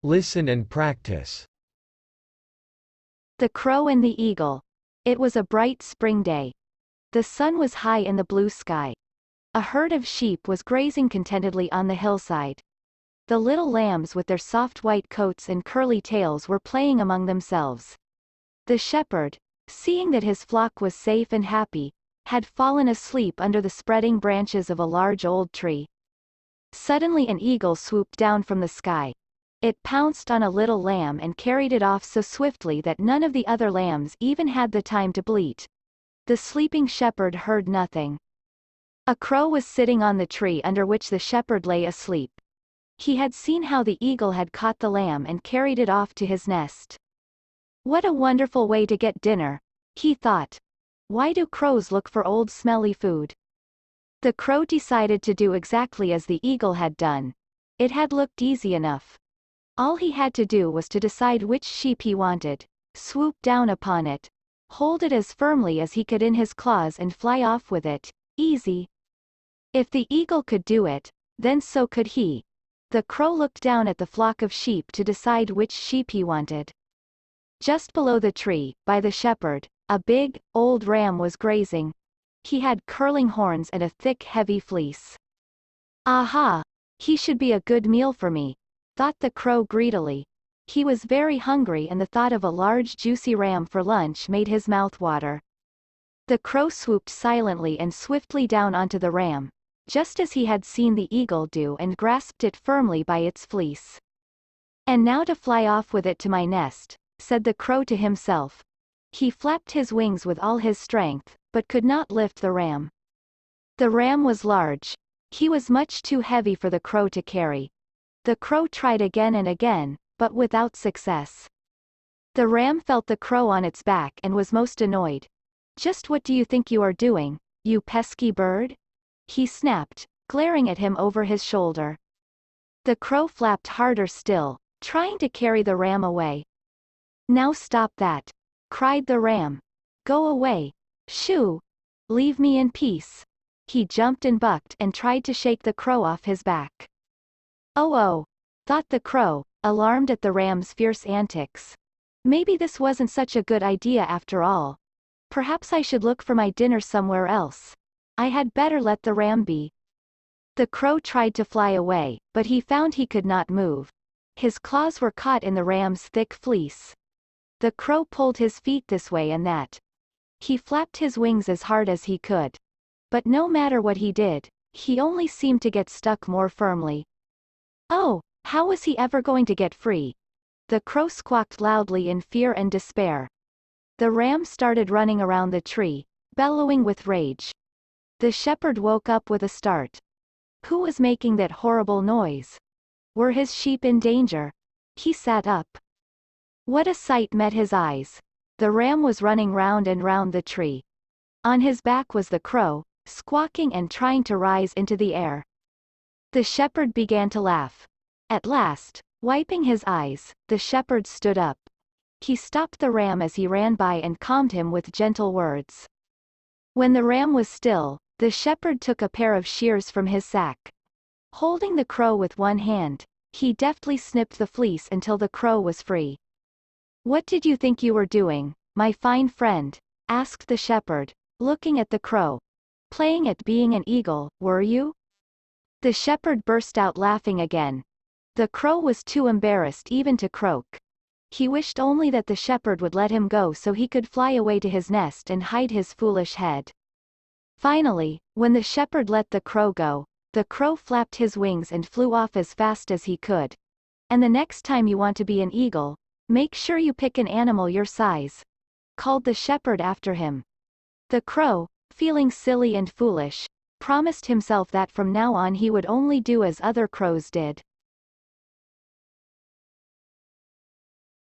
Listen and practice. The Crow and the Eagle. It was a bright spring day. The sun was high in the blue sky. A herd of sheep was grazing contentedly on the hillside. The little lambs with their soft white coats and curly tails were playing among themselves. The shepherd, seeing that his flock was safe and happy, had fallen asleep under the spreading branches of a large old tree. Suddenly an eagle swooped down from the sky. It pounced on a little lamb and carried it off so swiftly that none of the other lambs even had the time to bleat. The sleeping shepherd heard nothing. A crow was sitting on the tree under which the shepherd lay asleep. He had seen how the eagle had caught the lamb and carried it off to his nest. What a wonderful way to get dinner, he thought. Why do crows look for old smelly food? The crow decided to do exactly as the eagle had done. It had looked easy enough. All he had to do was to decide which sheep he wanted, swoop down upon it, hold it as firmly as he could in his claws and fly off with it. Easy. If the eagle could do it, then so could he. The crow looked down at the flock of sheep to decide which sheep he wanted. Just below the tree, by the shepherd, a big, old ram was grazing. He had curling horns and a thick heavy fleece. Aha! He should be a good meal for me, thought the crow greedily. He was very hungry and the thought of a large juicy ram for lunch made his mouth water. The crow swooped silently and swiftly down onto the ram, just as he had seen the eagle do, and grasped it firmly by its fleece. And now to fly off with it to my nest, said the crow to himself. He flapped his wings with all his strength, but could not lift the ram. The ram was large. He was much too heavy for the crow to carry. The crow tried again and again, but without success. The ram felt the crow on its back and was most annoyed. Just what do you think you are doing, you pesky bird? He snapped, glaring at him over his shoulder. The crow flapped harder still, trying to carry the ram away. Now stop that, cried the ram. Go away. Shoo! Leave me in peace. He jumped and bucked and tried to shake the crow off his back. Oh, thought the crow, alarmed at the ram's fierce antics. Maybe this wasn't such a good idea after all. Perhaps I should look for my dinner somewhere else. I had better let the ram be. The crow tried to fly away, but he found he could not move. His claws were caught in the ram's thick fleece. The crow pulled his feet this way and that. He flapped his wings as hard as he could. But no matter what he did, he only seemed to get stuck more firmly. Oh, how was he ever going to get free? The crow squawked loudly in fear and despair. The ram started running around the tree, bellowing with rage. The shepherd woke up with a start. Who was making that horrible noise? Were his sheep in danger? He sat up. What a sight met his eyes! The ram was running round and round the tree. On his back was the crow, squawking and trying to rise into the air. The shepherd began to laugh. At last, wiping his eyes, the shepherd stood up. He stopped the ram as he ran by and calmed him with gentle words. When the ram was still, the shepherd took a pair of shears from his sack. Holding the crow with one hand, he deftly snipped the fleece until the crow was free. What did you think you were doing, my fine friend? Asked the shepherd, looking at the crow. Playing at being an eagle, were you? The shepherd burst out laughing again. The crow was too embarrassed even to croak. He wished only that the shepherd would let him go so he could fly away to his nest and hide his foolish head. Finally, when the shepherd let the crow go, the crow flapped his wings and flew off as fast as he could. And the next time you want to be an eagle, make sure you pick an animal your size, called the shepherd after him. The crow, feeling silly and foolish, promised himself that from now on he would only do as other crows did.